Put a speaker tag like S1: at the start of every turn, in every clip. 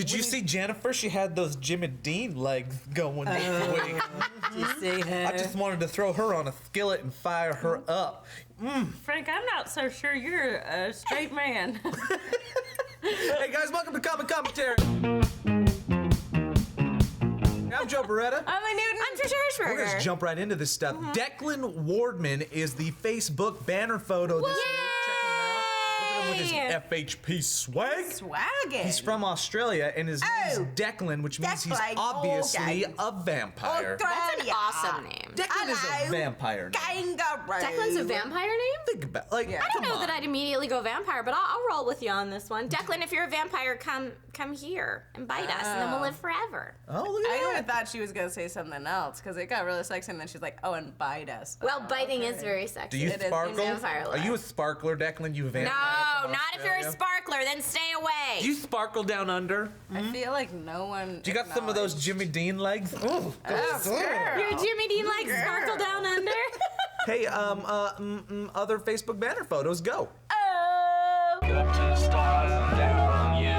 S1: Did you see Jennifer? She had those Jimmy Dean legs going this way.
S2: You see her?
S1: I just wanted to throw her on a skillet and fire her up.
S3: Frank, I'm not so sure you're a straight man.
S1: Hey guys, welcome to Common Commentary. I'm Joe Beretta.
S3: I'm a Newton.
S2: I'm Trisha
S1: We're
S2: Hirschberger.
S1: gonna just jump right into this stuff. Declan Wardman is the Facebook banner photo this week. Check him out. Look at him with his FHP swag.
S2: Swaggin'.
S1: He's from Australia, and his name's Declan, which means he's
S2: Declan,
S1: obviously a vampire.
S2: That's an awesome name.
S1: Declan is a vampire name.
S2: Kangaroo.
S4: Declan's a vampire name?
S1: Think about
S4: I don't
S1: come
S4: know
S1: on.
S4: that I'd immediately go vampire, but I'll roll with you on this one. Declan, if you're a vampire, come here and bite us, and then we'll live forever.
S1: Oh, look at
S2: I
S1: that.
S2: even thought she was gonna say something else because it got really sexy, and then she's like, "Oh, and bite us."
S4: Well, biting is very sexy.
S1: Do you
S2: It is
S1: sparkle?
S4: vampire
S1: Are you a sparkler, Declan? You a vampire?
S4: No,
S1: from
S4: not if you're a
S1: Australia?
S4: sparkler, then stay away.
S1: Do you sparkle down under?
S2: I feel like no one.
S1: Do you got some of those Jimmy Dean legs? Oh,
S4: Your Jimmy Dean like sparkle down under?
S1: Hey, other Facebook banner photos, go.
S4: Oh.
S5: Got to start down on you.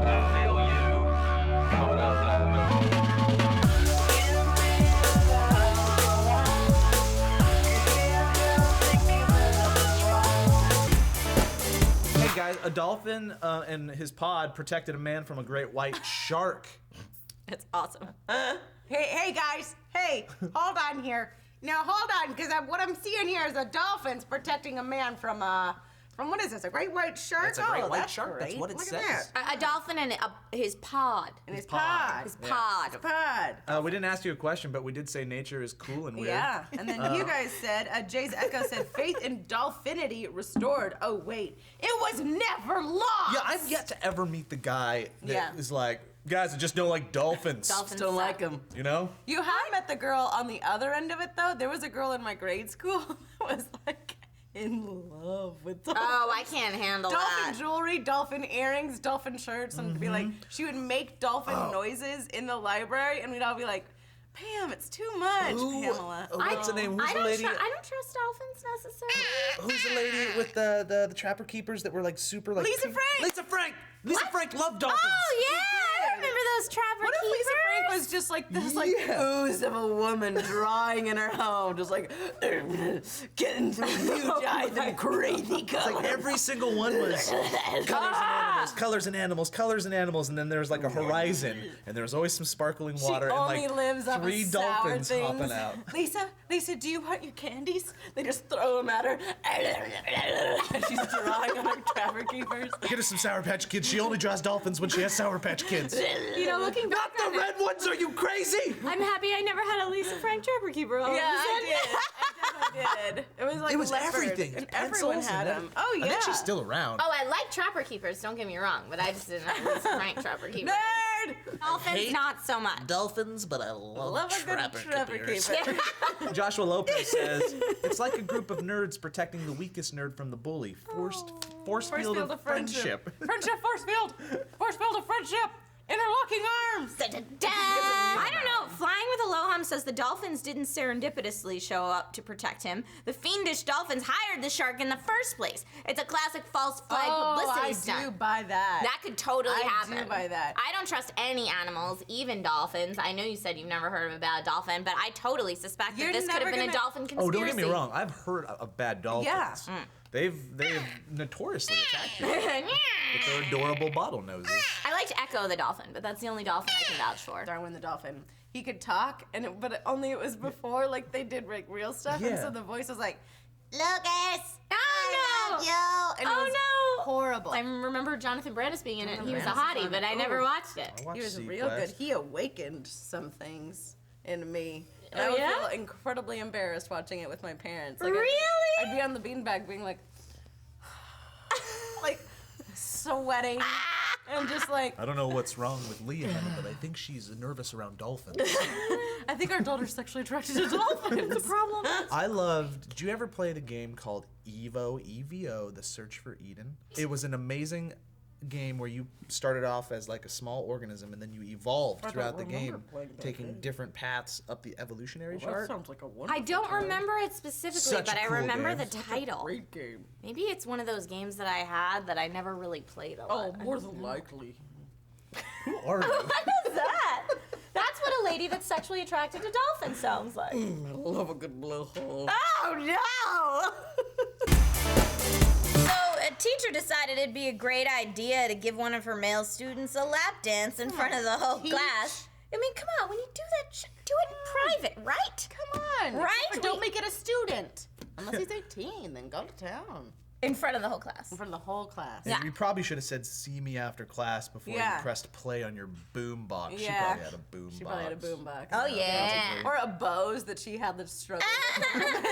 S5: I feel you. Caught up
S1: Hey guys, a dolphin and his pod protected a man from a great white shark.
S4: That's awesome.
S2: Hey guys. Hey, hold on here. Now hold on, because what I'm seeing here is a dolphin's protecting a man from what is this? A great white shark?
S1: It's a great white
S2: that's
S1: shark. That's
S2: great.
S1: what it
S2: Look
S1: says.
S2: At that.
S4: A dolphin and his pod.
S2: And his pod.
S4: His pod.
S2: Pod.
S1: We didn't ask you a question, but we did say nature is cool and weird.
S2: Yeah, and then you guys said, Jay's Echo said, faith in dolphinity restored. Oh, wait. It was never lost.
S1: Yeah, I've yet to ever meet the guy that is
S2: Yeah.
S1: like, guys, I just don't like dolphins.
S4: Dolphins
S2: Don't
S4: suck.
S2: like him.
S1: You know?
S2: You have met the girl on the other end of it, though. There was a girl in my grade school that was like in love with dolphins.
S4: Oh, I can't handle
S2: Dolphin
S4: that.
S2: jewelry, dolphin earrings, dolphin shirts, and be like, she would make dolphin noises in the library, and we'd all be like, Pam, it's too much, Pamela.
S1: What's the name? Who's
S4: I
S1: the lady?
S4: don't trust dolphins necessarily.
S1: Who's the lady with the trapper keepers that were like super like
S2: Lisa Frank!
S1: Lisa Frank! Lisa Frank loved dolphins.
S4: Oh yeah, I remember those trapper
S2: What if Lisa
S4: keepers.
S2: Frank was just like this, like ooze of a woman drawing in her home, just like getting some huge eyes and crazy colors.
S1: Like every single one was colors and animals, colors and animals, and then there's like a horizon, and there's always some sparkling water,
S2: she
S1: and
S2: only
S1: like
S2: lives off
S1: three
S2: of sour
S1: dolphins
S2: things.
S1: hopping out.
S2: Lisa, do you want your candies? They just throw them at her. And she's drawing on her trapper keepers.
S1: Get her some Sour Patch Kids. She only draws dolphins when she has Sour Patch Kids.
S4: You know, looking back
S1: Not
S4: on
S1: the red ones. Are you crazy?
S4: I'm happy I never had a Lisa Frank trapper keeper. All
S2: Yeah,
S4: of a
S2: I
S4: sudden.
S2: did. I did. It was like
S1: It was
S2: leopard,
S1: everything.
S2: and
S1: Pencils
S2: everyone had
S1: and
S2: them. Oh yeah.
S1: I think she's still around.
S4: Oh, I like trapper keepers. Don't get me wrong, but I just didn't have Lisa Frank trapper keepers.
S2: Nerd.
S4: Dolphins,
S1: hate
S4: not so much.
S1: Dolphins, but I love
S2: Love a good trapper
S1: keepers.
S2: keeper.
S1: Joshua Lopez says, it's like a group of nerds protecting the weakest nerd from the bully. Force field of friendship.
S2: Friendship, force field of friendship. Interlocking arms.
S4: Da-da-da. I don't know. Flying with Aloham says the dolphins didn't serendipitously show up to protect him. The fiendish dolphins hired the shark in the first place. It's a classic false flag publicity
S2: I
S4: stunt.
S2: do buy that.
S4: That could totally happen.
S2: I do buy that.
S4: I don't trust any animals, even dolphins. I know you said you've never heard of a bad dolphin, but I totally suspect
S2: You're
S4: that this could have
S2: never
S4: been a
S2: gonna-
S4: dolphin conspiracy.
S1: Oh, don't get me wrong. I've heard of bad dolphins.
S2: Yeah.
S1: They've notoriously attacked you with their adorable bottle noses.
S4: I liked Echo the dolphin, but that's the only dolphin I can vouch for.
S2: Darwin the dolphin. He could talk, but only it was before like they did like real stuff, and
S1: Yeah.
S2: so the voice was like, Lucas,
S4: Oh,
S2: I
S4: no.
S2: love you. And it
S4: Oh
S2: was
S4: no!
S2: horrible.
S4: I remember Jonathan Brandis being in it. He was a
S2: Brandis
S4: hottie,
S2: on
S4: but
S2: it.
S4: I never
S2: Ooh.
S4: watched it.
S1: I watched
S2: He was
S1: Sequest.
S2: real good. He awakened some things in me. And
S4: Oh,
S2: I would
S4: yeah?
S2: feel incredibly embarrassed watching it with my parents.
S4: Really?
S2: I'd be on the beanbag being like, like sweating and just like,
S1: I don't know what's wrong with Leah, but I think she's nervous around dolphins.
S2: I think our daughter's sexually attracted to dolphins.
S4: The problem.
S1: I loved. Did you ever play the game called Evo, EVO, The Search for Eden? It was an amazing game where you started off as like a small organism and then you evolved throughout the game, taking different paths up the evolutionary chart.
S2: sounds like a wonderful
S4: I don't remember it specifically,
S1: Such
S4: but
S1: a
S4: I
S1: cool
S4: remember
S1: game.
S4: the title.
S2: great game.
S4: Maybe it's one of those games that I had that I never really played a lot.
S2: Oh, more than likely.
S1: Who are you?
S4: What is that? That's what a lady that's sexually attracted to dolphins sounds like.
S2: I love a good blowhole.
S4: Oh no! So a teacher decided it'd be a great idea to give one of her male students a lap dance in front of the whole class. I mean, come on, when you do that, do it in private, right?
S2: Come on.
S4: Right?
S2: Or don't make it a student. Unless he's 18, then go to town.
S4: In front of the whole class.
S2: In front of the whole class.
S1: Yeah. You probably should have said, "See me after class" before you pressed play on your boom box. She probably had a boom box.
S2: She probably had a boom box.
S4: Oh, yeah.
S2: Or a Bose that she had the struggle with.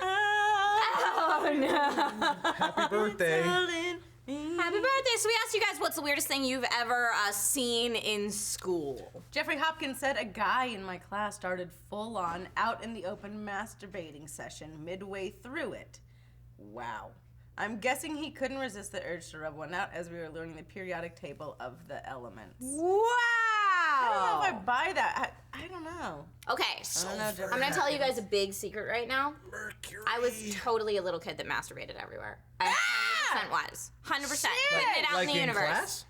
S4: Oh, no.
S1: Happy birthday.
S4: Happy birthday. So we asked you guys, what's the weirdest thing you've ever seen in school?
S2: Jeffrey Hopkins said a guy in my class started full on out in the open masturbating session midway through it. Wow. I'm guessing he couldn't resist the urge to rub one out as we were learning the periodic table of the elements.
S4: Wow.
S2: I don't know if I buy that. I don't know.
S4: Okay,
S2: I don't know, Jeffrey
S4: I'm gonna tell you
S2: Hopkins.
S4: guys a big secret right now.
S1: Mercury.
S4: I was totally a little kid that masturbated everywhere. I 100% was. 100%. Putting it out
S1: Like
S4: in the universe.
S1: class?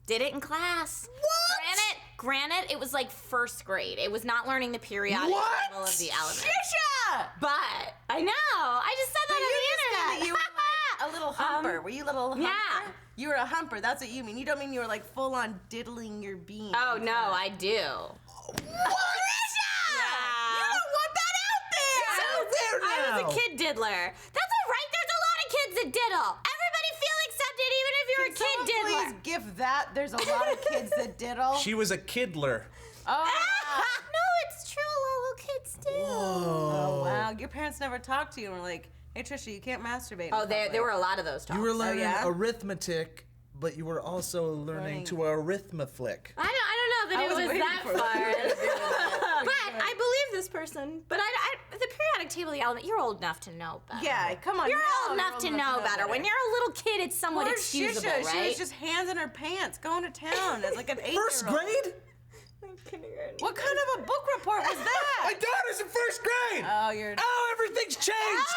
S4: Did it in class.
S2: What?
S4: Granted, it was like first grade. It was not learning the periodic table of the elements.
S2: Trisha!
S4: But I know. I just said that on the internet.
S2: You were like a little humper. Were you a little humper?
S4: yeah.
S2: You were a humper. That's what you mean. You don't mean you were like full on diddling your bean.
S4: Oh no, I do.
S2: What? Trisha!
S4: Yeah.
S2: You don't want that out there!
S1: It's out there
S4: I was
S1: now.
S4: a kid diddler. That's all right. There's a lot of kids that diddle. Everybody feel accepted, even if you're a kid diddler.
S2: Please give that. There's a lot of kids that diddle.
S1: She was a kidler.
S2: Oh,
S4: No, it's true. A lot of little kids do.
S2: oh, wow. Your parents never talked to you and were like, "Hey, Trisha, you can't masturbate."
S4: Oh, there were a lot of those talks.
S1: You were learning
S2: yeah?
S1: arithmetic, but you were also learning to arithmaflick.
S4: I don't know that
S2: I
S4: it
S2: was
S4: was
S2: waiting
S4: that
S2: for it.
S4: far. But I believe this person. But the periodic table of the element, you're old enough to know better.
S2: Yeah, come on.
S4: You're
S2: now
S4: old enough to know better. When you're a little kid, it's somewhat
S2: Poor
S4: excusable,
S2: Trisha,
S4: right?
S2: She was just hands in her pants, going to town as like an 8-year-old.
S1: First grade?
S2: What kind of a book report was
S1: My
S2: that?
S1: daughter's in first grade.
S2: Oh, you're.
S1: Oh, everything's changed.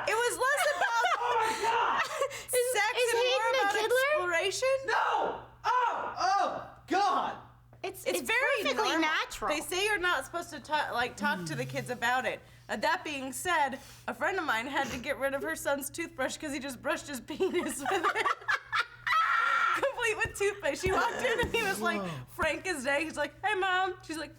S2: It was less about sex
S4: is
S2: and more
S4: Hayden a
S2: about
S4: kiddler?
S2: exploration.
S1: No. Oh, God.
S4: It's
S2: It's very
S4: perfectly
S2: normal.
S4: natural.
S2: They say you're not supposed to talk to the kids about it. That being said, a friend of mine had to get rid of her son's toothbrush because he just brushed his penis with it. Complete with toothpaste. She walked in and he was like frank as day. He's like, "Hey, Mom." She's like,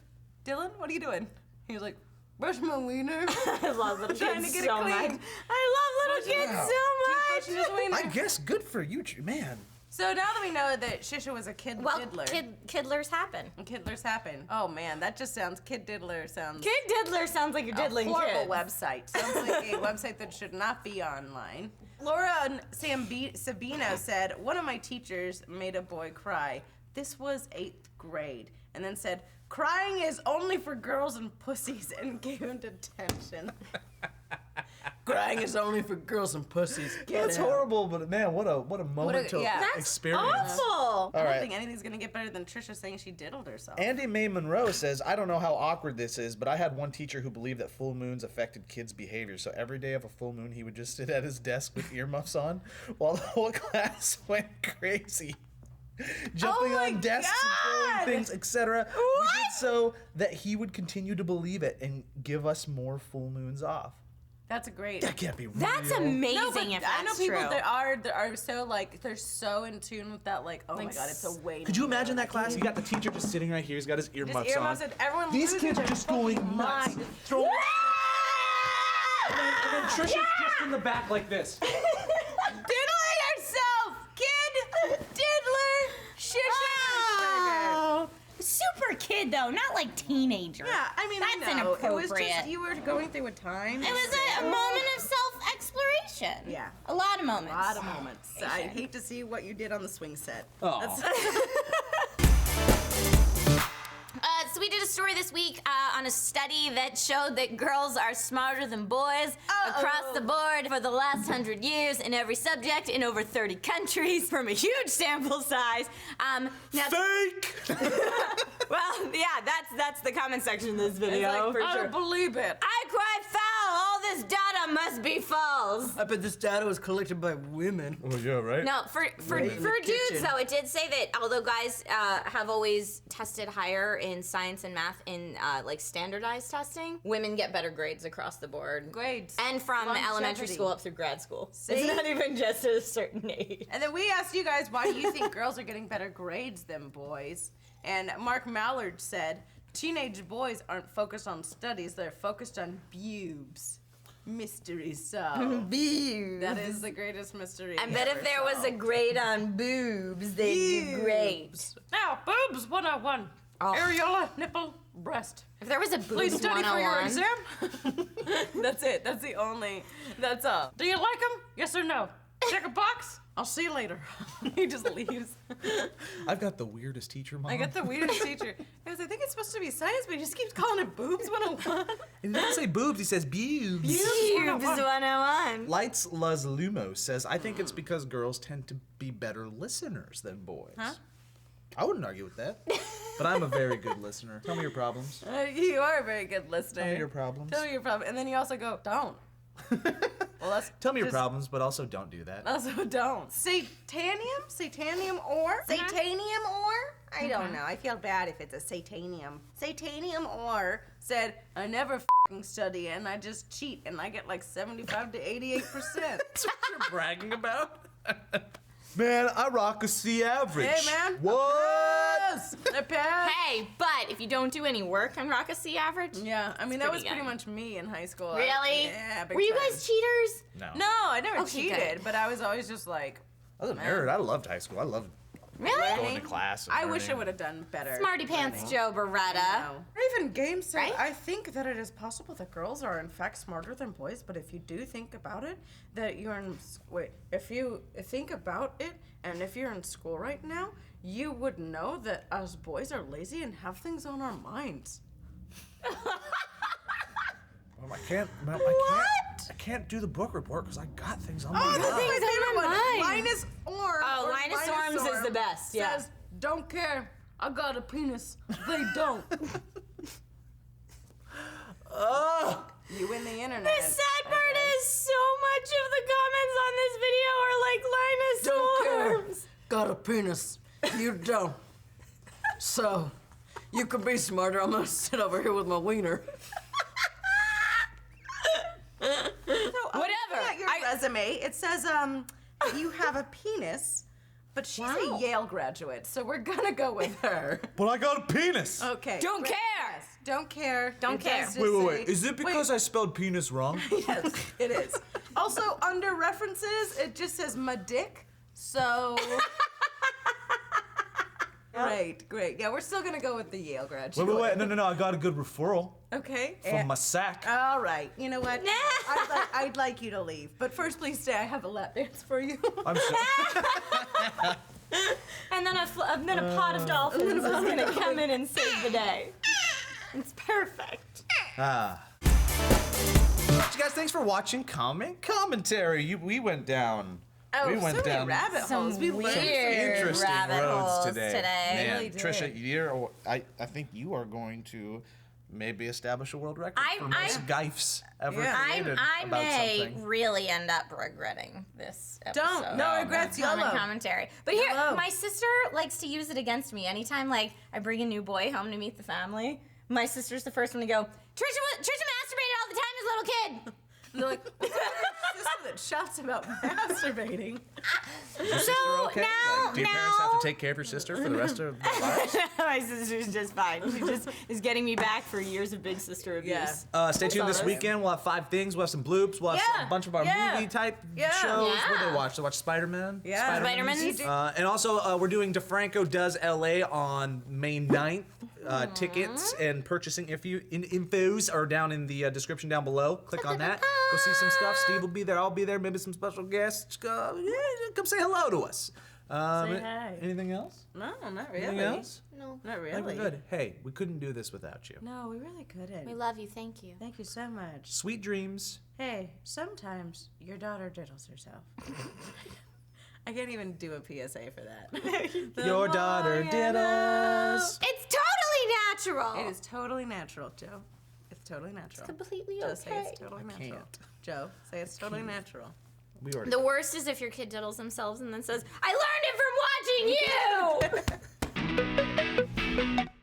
S2: "Dylan, what are you doing?" He was like, "Brush my wiener."
S4: I love little
S2: Trying
S4: kids
S2: to get
S4: so
S2: it clean.
S4: much. I love little kids
S1: Wow.
S4: so
S2: Brushing his
S4: much.
S2: wiener.
S1: I guess good for you, man.
S2: So now that we know that Shisha was a kid
S4: Well,
S2: diddler.
S4: kiddlers happen.
S2: Kidlers happen. Oh man, that just sounds. Kid diddler sounds.
S4: Kid diddler sounds like you're diddling
S2: a horrible
S4: kids.
S2: website. Sounds like a website that should not be online. Laura and Sabino said, one of my teachers made a boy cry. This was 8th grade. And then said, crying is only for girls and pussies, and gave him detention. Crying is only for girls and pussies.
S1: That's horrible, but man, what a moment to
S2: yeah.
S4: That's
S1: experience.
S4: awful.
S1: All
S2: I don't
S1: right.
S2: think anything's gonna get better than Trisha saying she diddled herself.
S1: Andy Mae Monroe says, I don't know how awkward this is, but I had one teacher who believed that full moons affected kids' behavior. So every day of a full moon, he would just sit at his desk with earmuffs on while the whole class went crazy. Jumping
S2: my
S1: on desks and
S2: God!
S1: throwing things, etc. We did so that he would continue to believe it and give us more full moons off.
S2: That's a great.
S1: That can't be real.
S4: That's amazing
S2: No, but
S4: if
S2: I know
S4: that's
S2: people
S4: true.
S2: that are so like they're so in tune with that like, oh my god, it's a way.
S1: Could you imagine that class? You got the teacher just sitting right here. He's got his earmuffs on.
S2: and everyone
S1: These
S2: loses
S1: kids are
S2: their
S1: just going
S2: fucking
S1: nuts.
S2: mind.
S1: Throwing and then Trisha's just in the back like this.
S2: Diddle yourself, kid. Diddler.
S4: Oh, super kid though, not like teenager.
S2: Yeah, I mean,
S4: That's
S2: I know. It was
S4: inappropriate.
S2: just you were going through a time.
S4: It was a moment of self-exploration.
S2: Yeah.
S4: A lot of moments.
S2: A lot of moments. I hate to see what you did on the swing set.
S1: Oh.
S4: So we did a story this week on a study that showed that girls are smarter than boys across the board for the last 100 years in every subject in over 30 countries from a huge sample size. Now,
S1: Fake!
S4: well, yeah, that's the comment section of this video.
S2: I don't believe it.
S4: I cry foul all this data must be false.
S6: I bet this data was collected by women.
S1: Oh yeah, right.
S4: No, for
S6: Right in the
S4: dudes
S6: kitchen.
S4: though, it did say that although guys have always tested higher in science and math in like standardized testing, women get better grades across the board.
S2: Grades.
S4: And from elementary
S2: Longevity.
S4: school up through grad school.
S2: See?
S4: It's not even just at a certain age.
S2: And then we asked you guys, why do you think girls are getting better grades than boys? And Mark Mallard said, teenage boys aren't focused on studies, they're focused on pubes. Mystery solved. That is the greatest mystery.
S4: I bet if there was a grade on boobs, they'd do great.
S3: Now, boobs 101. Areola, nipple, breast.
S4: If there was a boobs
S3: Please study for your
S4: 101.
S3: exam.
S2: That's it. That's the only. That's all.
S3: Do you like them? Yes or no? Check a box.
S2: I'll see you later. He just leaves.
S1: I've got the weirdest teacher, Mom.
S2: I got the weirdest teacher. I think it's supposed to be science, but he just keeps calling it boobs 101.
S1: He doesn't say boobs, he says boobs.
S4: Boobs 101.
S1: Lights Luz Lumo says, I think it's because girls tend to be better listeners than boys.
S2: Huh?
S1: I wouldn't argue with that. But I'm a very good listener. Tell me your problems.
S2: You are a very good listener.
S1: Tell me your problems.
S2: Tell me your problem. And then you also go, don't. Well, that's
S1: Tell me your
S2: just-
S1: problems, but also don't do that.
S2: Also don't. Satanium? Satanium ore? Satanium ore? I don't know. I feel bad if it's a satanium. Satanium ore said, I never f***ing study and I just cheat and I get like 75 to 88%.
S1: That's what you're bragging about? Man, I rock a C average.
S2: Hey, man.
S1: What?
S2: Yes, I passed.
S4: Hey, but if you don't do any work on Rock a C average,
S2: Yeah, I mean, that was
S4: pretty
S2: pretty
S4: good.
S2: much me in high school.
S4: really?
S2: Yeah, big
S4: Were you
S2: time.
S4: guys cheaters?
S1: No.
S2: No, I never
S4: Okay,
S2: cheated,
S4: good.
S2: but I was always just like,
S1: I was a nerd. I loved high school. I loved
S4: Really?
S1: going to class. And
S2: I wish I
S1: learning.
S2: would have done better.
S4: Smarty pants, Joe Beretta.
S2: No. Or even games say,
S4: Right?
S2: I think that it is possible that girls are in fact smarter than boys, but if you do think about it, that you're in if you think about it, and if you're in school right now, you would know that us boys are lazy and have things on our minds.
S1: I can't. I can't do the book report because I got things on my
S2: Oh,
S1: mind.
S2: that's my
S4: Things on
S2: favorite
S4: my
S2: one.
S4: mind.
S2: Linus Orm.
S4: Oh,
S2: or
S4: Linus Orms is the best, yeah.
S2: Says, don't care. I got a penis. They don't.
S1: Oh,
S2: You win the internet.
S4: The sad part is so much of the comments on this video are like Linus
S6: Don't care.
S4: Orms.
S6: Got a penis. You don't. So, you could be smarter. I'm gonna sit over here with my wiener.
S4: Whatever.
S2: At your resume, it says you have a penis, but she's
S4: Wow.
S2: a Yale graduate, so we're gonna go with her.
S1: but I got a penis.
S2: Okay.
S4: Don't
S2: great.
S4: care.
S2: Yes, don't care.
S4: Don't
S2: It
S4: care.
S2: does
S1: Wait,
S2: just
S1: wait, wait.
S2: say-
S1: Is it because I spelled penis wrong?
S2: Yes, it is. Also, under references, it just says my dick. So. Great. Yeah, we're still gonna go with the Yale graduate.
S1: Wait. No. I got a good referral
S2: Okay.
S1: from my sack.
S2: All right. You know what? I'd like you to leave, but first, please stay. I have a lap dance for you.
S1: I'm sorry.
S4: And then a pot of dolphins is gonna come in and save the day. It's perfect.
S1: You guys, thanks for watching commentary. We went down.
S2: Oh,
S1: we went
S2: so many
S1: down
S2: rabbit holes. We learned some
S4: weird
S1: interesting
S4: rabbit
S1: roads
S4: holes
S1: today.
S4: today.
S1: Man,
S2: Really did.
S1: Trisha, I think you are going to maybe establish a world record for most gifes ever created
S4: I
S1: about
S4: may
S1: something.
S4: really end up regretting this episode.
S2: Don't. No regrets,
S4: Comment
S2: YOLO.
S4: commentary. But here,
S2: YOLO.
S4: my sister likes to use it against me. Anytime, like, I bring a new boy home to meet the family, my sister's the first one to go, Trisha masturbated all the time as a little kid.
S2: They're like, what's your sister that shouts about masturbating?
S1: Is your sister okay?
S4: now-
S1: Do your parents have to take care of your sister for the rest of their lives?
S4: My sister's just fine. She just is getting me back for years of big sister abuse.
S2: Yeah.
S1: Stay tuned this weekend. We'll have 5 things. We'll have some bloops. We'll have
S2: Yeah.
S1: a bunch of our
S2: Yeah.
S1: movie type
S2: Yeah.
S1: shows. What do
S4: Yeah.
S1: they watch? They watch Spider-Man.
S2: Yeah.
S4: Spider-Man's.
S1: And also, we're doing DeFranco Does LA on May 9th. Tickets and purchasing infos are down in the description down below. Click on that. Go see some stuff. Steve will be there. I'll be there. Maybe some special guests. Come say hello to us.
S2: hi.
S1: Anything else?
S2: No, not really.
S1: Anything else?
S4: No.
S2: Not
S1: I think
S2: really.
S1: we're good. Hey, we couldn't do this without you.
S2: No, we really couldn't.
S4: We love you. Thank you.
S2: Thank you so much.
S1: Sweet dreams.
S2: Hey, sometimes your daughter diddles herself. I can't even do a PSA for that.
S1: Your daughter diddles.
S4: It's totally natural.
S2: It is totally natural, Joe. It's totally natural.
S4: Completely
S2: Joe,
S4: okay.
S2: say it's totally natural.
S1: can't.
S2: Joe, say it's totally natural.
S1: We already.
S4: The worst is if your kid diddles themselves and then says, I learned it from watching you!